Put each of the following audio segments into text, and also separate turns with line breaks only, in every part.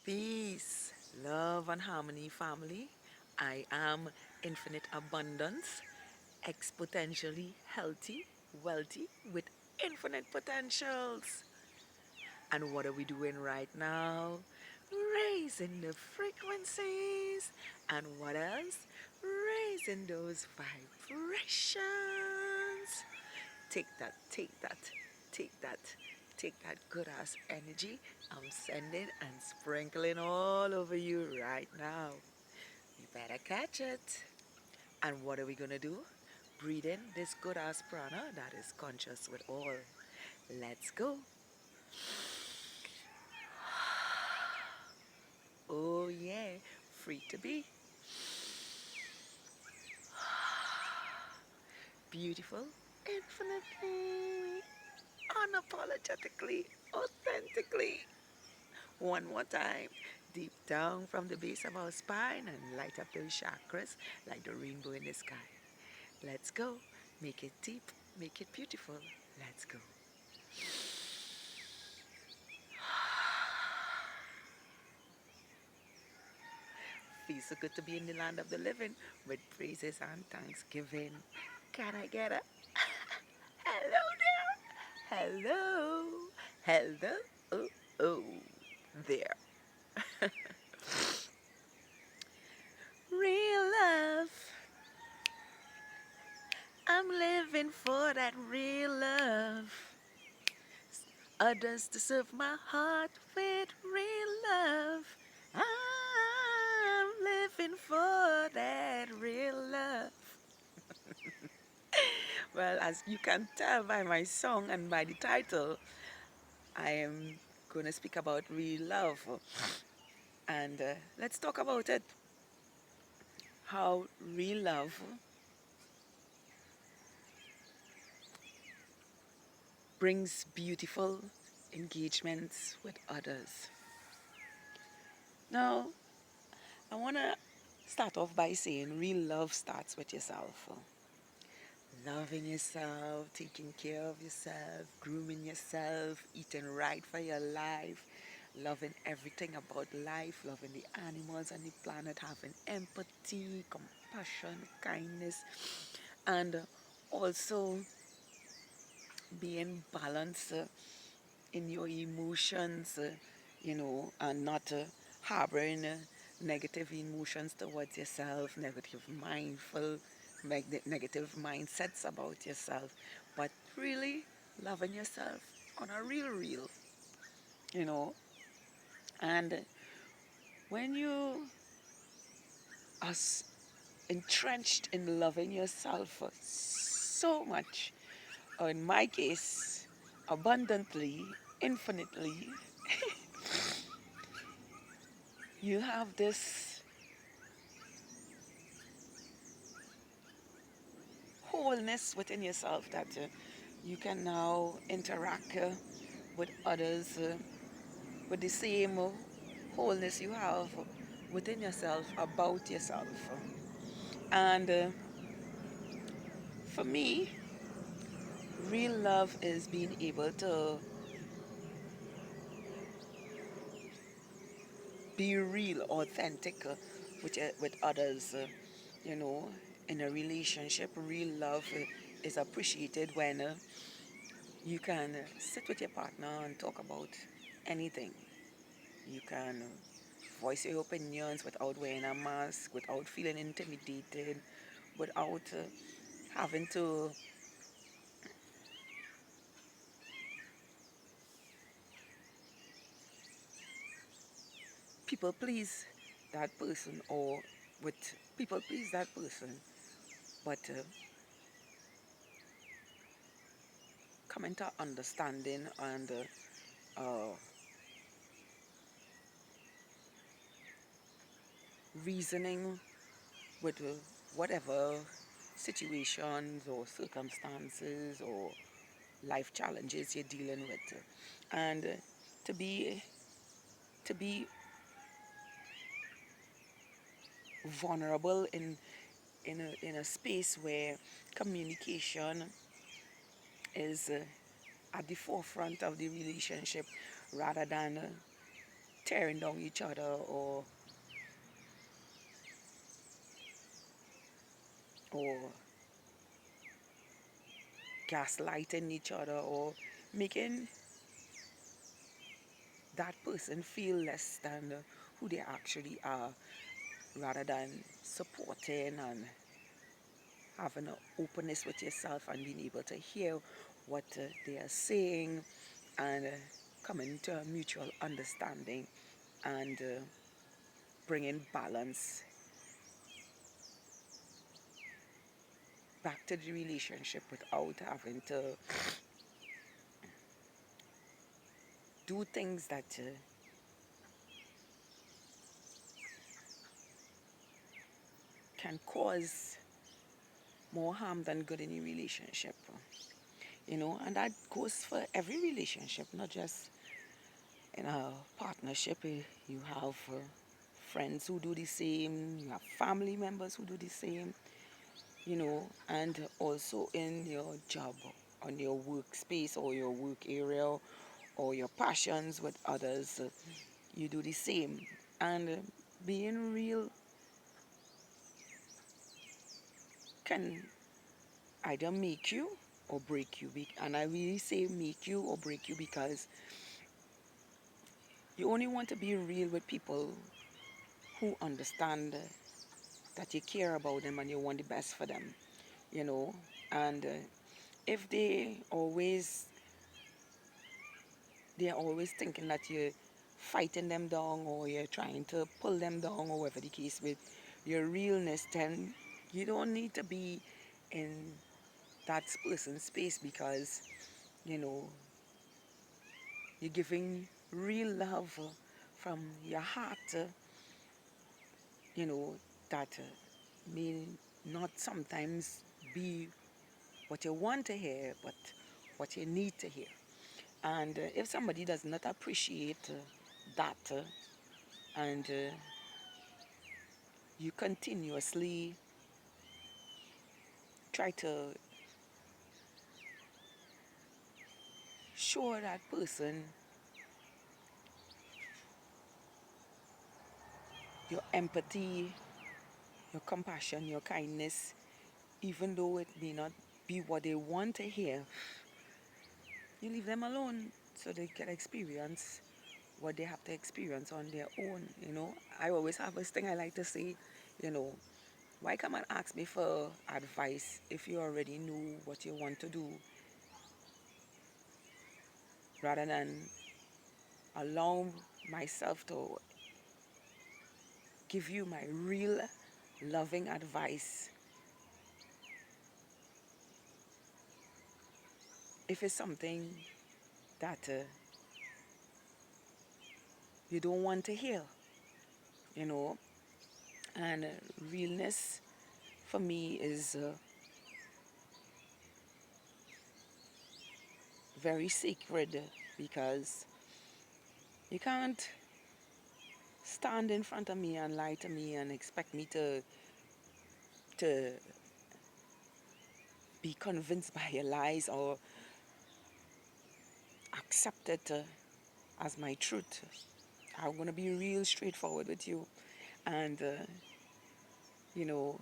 Peace, love, and harmony, family. I am infinite abundance, exponentially healthy, wealthy, with infinite potentials. And what are we doing right now? Raising the frequencies. And what else? Raising those vibrations. Take that, take that, take that, take that good ass energy I'm sending and sprinkling all over you right now. You better catch it. And what are we gonna do? Breathe in this good ass prana that is conscious with all. Let's go. Oh yeah, free to be. Beautiful, infinitely, unapologetically, authentically. One more time. Deep down from the base of our spine and light up those chakras like the rainbow in the sky. Let's go. Make it deep. Make it beautiful. Let's go. Feels so good to be in the land of the living with praises and thanksgiving. Can I get a hello there? Hello. Hello. Oh, oh. There. Real love. I'm living for that real love. Others to serve my heart with real love. I'm living for that real love. Well, as you can tell by my song and by the title, I am going to speak about real love. And let's talk about it. How real love brings beautiful engagements with others. Now, I want to start off by saying real love starts with yourself. Loving yourself, taking care of yourself, grooming yourself, eating right for your life, loving everything about life, loving the animals on the planet, having empathy, compassion, kindness, and also being balanced in your emotions, and not harboring negative emotions towards yourself, negative mindsets about yourself, but really loving yourself on a real, you know. And when you are entrenched in loving yourself so much, or in my case, abundantly, infinitely, you have this wholeness within yourself that you can now interact with others with the same wholeness you have within yourself about yourself. And for me, real love is being able to be real, authentic with others. You know, in a relationship, real love is appreciated when you can sit with your partner and talk about anything. You can voice your opinions without wearing a mask, without feeling intimidated, without having to people please that person, or with people please that person, but come into understanding and reasoning with whatever situations or circumstances or life challenges you're dealing with, and to be to be vulnerable in a space where communication is at the forefront of the relationship, rather than tearing down each other or gaslighting each other or making that person feel less than who they actually are, rather than supporting and having an openness with yourself and being able to hear what they are saying and coming to a mutual understanding and bringing balance back to the relationship without having to do things that can cause more harm than good in a relationship. And that goes for every relationship, not just in a partnership. You have friends who do the same, you have family members who do the same, and also in your job, on your workspace or your work area or your passions with others, you do the same. And being real can either make you or break you. And I really say make you or break you because you only want to be real with people who understand that you care about them and you want the best for them, you know. And if they're always thinking that you're fighting them down or you're trying to pull them down or whatever the case with your realness, then you don't need to be in that person's space because, you know, you're giving real love from your heart, you know, that may not sometimes be what you want to hear, but what you need to hear. And if somebody does not appreciate that, and you continuously try to show that person your empathy, your compassion, your kindness, even though it may not be what they want to hear, you leave them alone so they can experience what they have to experience on their own. I always have this thing I like to say, you know, why come and ask me for advice if you already know what you want to do, rather than allow myself to give you my real loving advice if it's something that you don't want to hear, you know. And realness for me is very sacred because you can't stand in front of me and lie to me and expect me to be convinced by your lies or accept it as my truth. I'm going to be real straightforward with you. And, you know,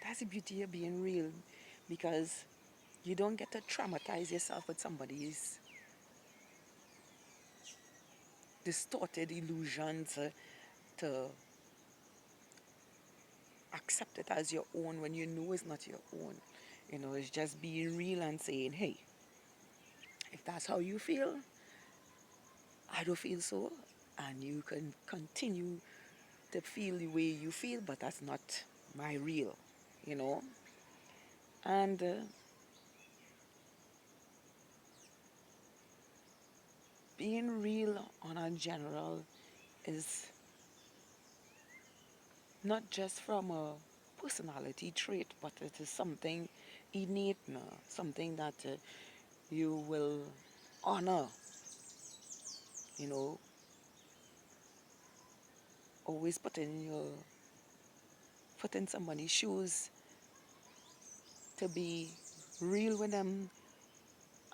that's the beauty of being real because you don't get to traumatize yourself with somebody's distorted illusions to accept it as your own when you know it's not your own. It's just being real and saying, hey, if that's how you feel, I don't feel so. And you can continue to feel the way you feel, but that's not my real, you know. And being real on a general is not just from a personality trait, but it is something innate, no? Something that you will honor, you know, always put in somebody's shoes to be real with them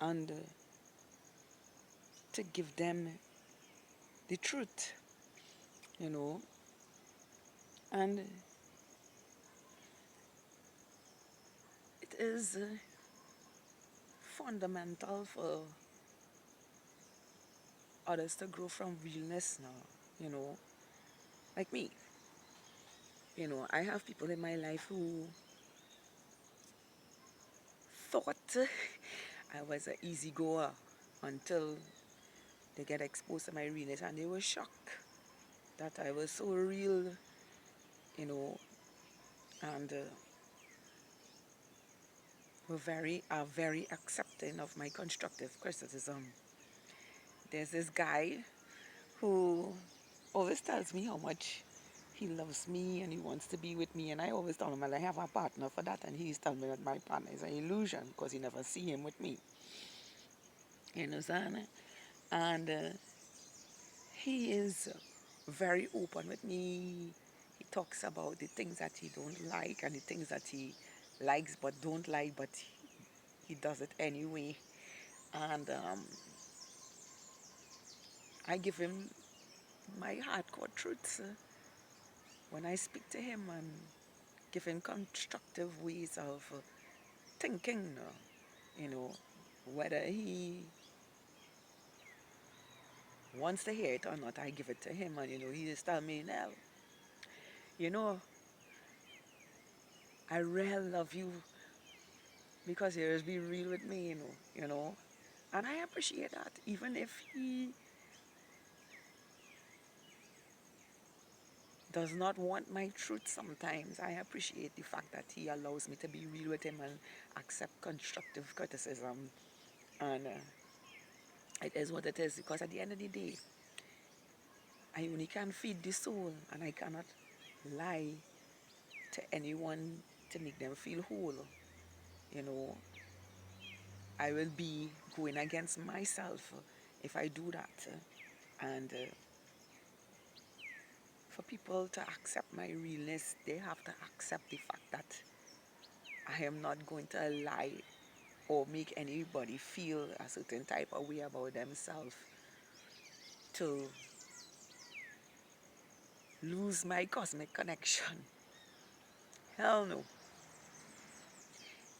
and to give them the truth, you know, and it is fundamental for others to grow from realness now, you know, like me. You know, I have people in my life who thought I was an easy goer until they get exposed to my realness and they were shocked that I was so real, you know, and are very accepting of my constructive criticism. There's this guy who always tells me how much he loves me and he wants to be with me, and I always tell him, well, I have a partner for that, and he's telling me that my partner is an illusion because he never see him with me. You understand? And he is very open with me. He talks about the things that he don't like and the things that he likes but don't like, but he does it anyway. And I give him my hardcore truths when I speak to him and give him constructive ways of thinking, you know, whether he wants to hear it or not, I give it to him, and he just tell me, now, you know, I really love you because he just be real with me, and I appreciate that, even if he does not want my truth sometimes. I appreciate the fact that he allows me to be real with him and accept constructive criticism, and it is what it is, because at the end of the day, I only can feed the soul, and I cannot lie to anyone to make them feel whole. You know, I will be going against myself if I do that. And for people to accept my realness, they have to accept the fact that I am not going to lie or make anybody feel a certain type of way about themselves to lose my cosmic connection. Hell no.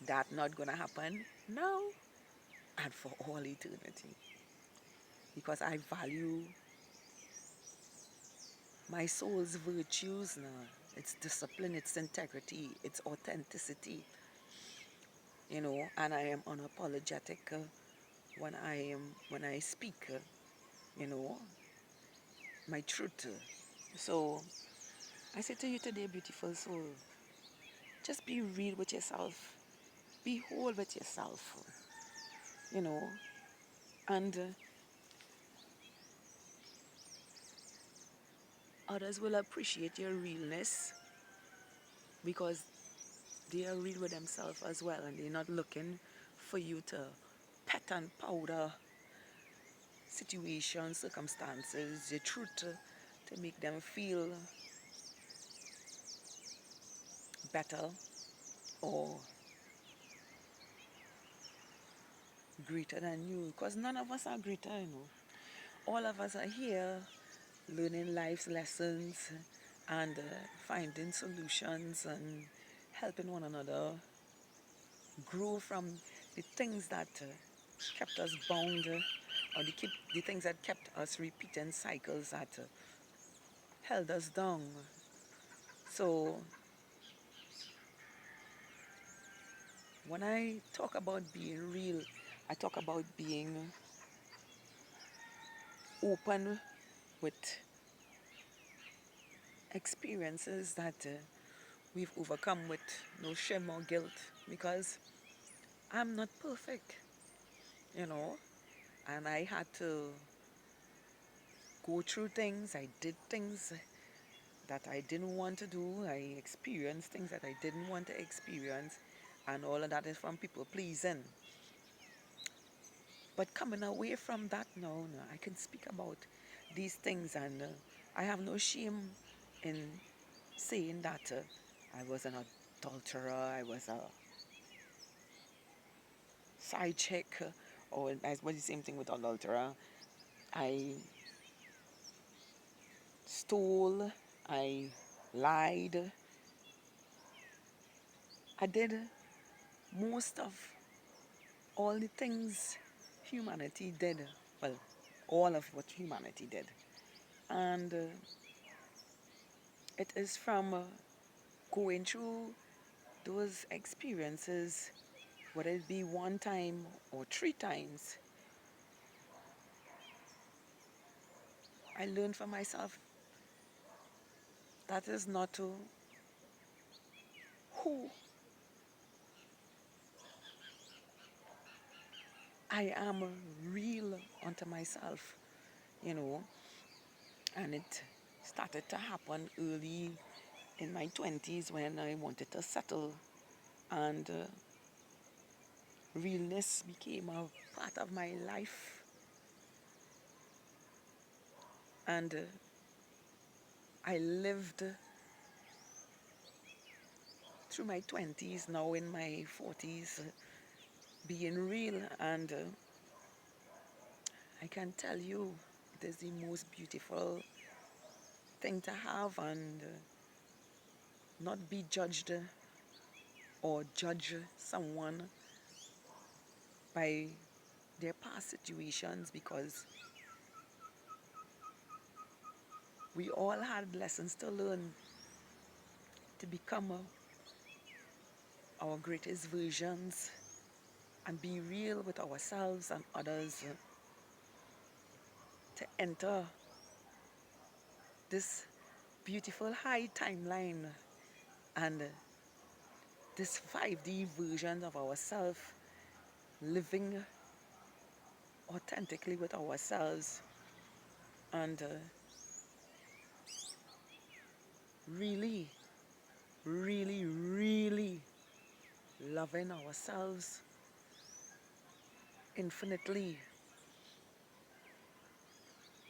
That not gonna happen now and for all eternity. Because I value my soul's virtues now. Its discipline, its integrity, its authenticity, and I am unapologetic when I speak, you know, my truth. So I say to you today, beautiful soul, just be real with yourself, be whole with yourself, you know, and others will appreciate your realness because they are real with themselves as well, and they're not looking for you to pet and powder situations, circumstances, your truth to make them feel better or greater than you. Because none of us are greater. All of us are here learning life's lessons and finding solutions and helping one another grow from the things that kept us bound, or the things that kept us repeating cycles that held us down. So when I talk about being real, I talk about being open with experiences that we've overcome with no shame or guilt, because I'm not perfect, you know, and I had to go through things. I did things that I didn't want to do. I experienced things that I didn't want to experience, and all of that is from people pleasing. But coming away from that now, I can speak about these things, and I have no shame in saying that I was an adulterer, I was a side chick, or I was the same thing with adulterer. I stole, I lied, I did most of all the things humanity did. Well, all of what humanity did. And it is from going through those experiences, whether it be one time or three times, I learned for myself that is not who I am real unto myself, you know. And it started to happen early in my 20s when I wanted to settle, and realness became a part of my life. And I lived through my 20s, now in my 40s, being real. And I can tell you, it is the most beautiful thing to have, and not be judged or judge someone by their past situations, because we all had lessons to learn to become our greatest versions and be real with ourselves and others, to enter this beautiful high timeline and this 5D version of ourselves, living authentically with ourselves, and really, really, really loving ourselves infinitely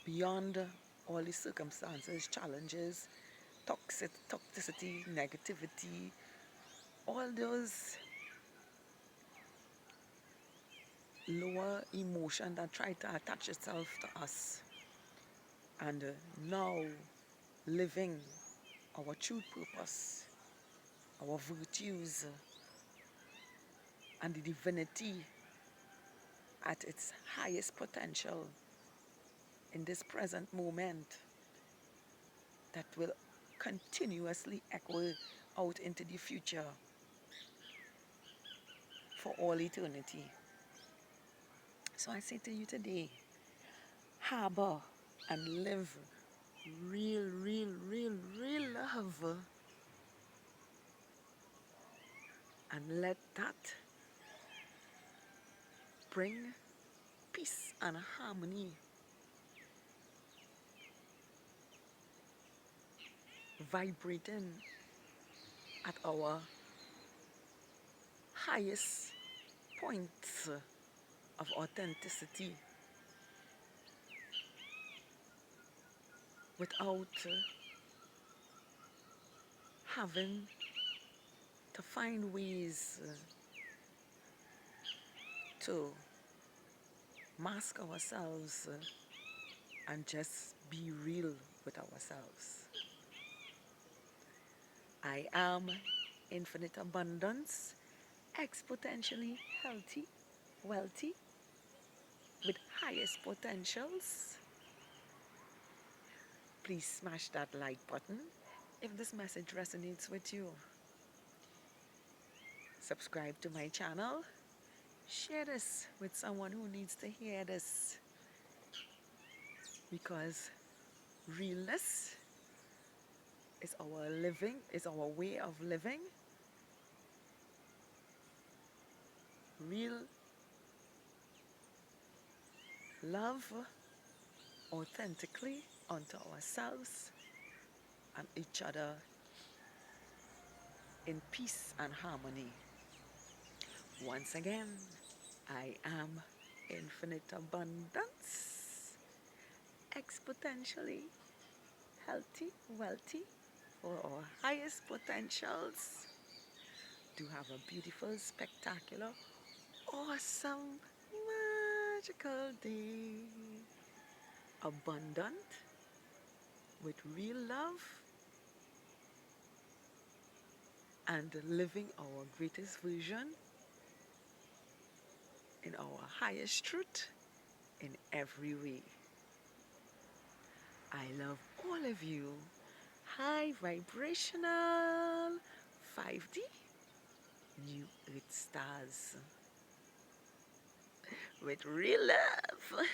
beyond all the circumstances, challenges, toxicity, negativity, all those lower emotion that try to attach itself to us. And now living our true purpose, our virtues, and the divinity at its highest potential in this present moment, that will continuously echo out into the future for all eternity. So I say to you today, harbor and live real, real, real, real love, and let that bring peace and harmony, vibrating at our highest points of authenticity, without having to find ways to mask ourselves and just be real with ourselves. I am infinite abundance, exponentially healthy, wealthy, with highest potentials. Please smash that like button if this message resonates with you. Subscribe to my channel. Share this with someone who needs to hear this, because realness is our living, is our way of living. Real love authentically unto ourselves and each other in peace and harmony. Once again, I am infinite abundance, exponentially healthy, wealthy, for our highest potentials. Do have a beautiful, spectacular, awesome, magical day. Abundant, with real love and living our greatest version in our highest truth in every way. I love all of you. High vibrational 5D New Earth stars with real love.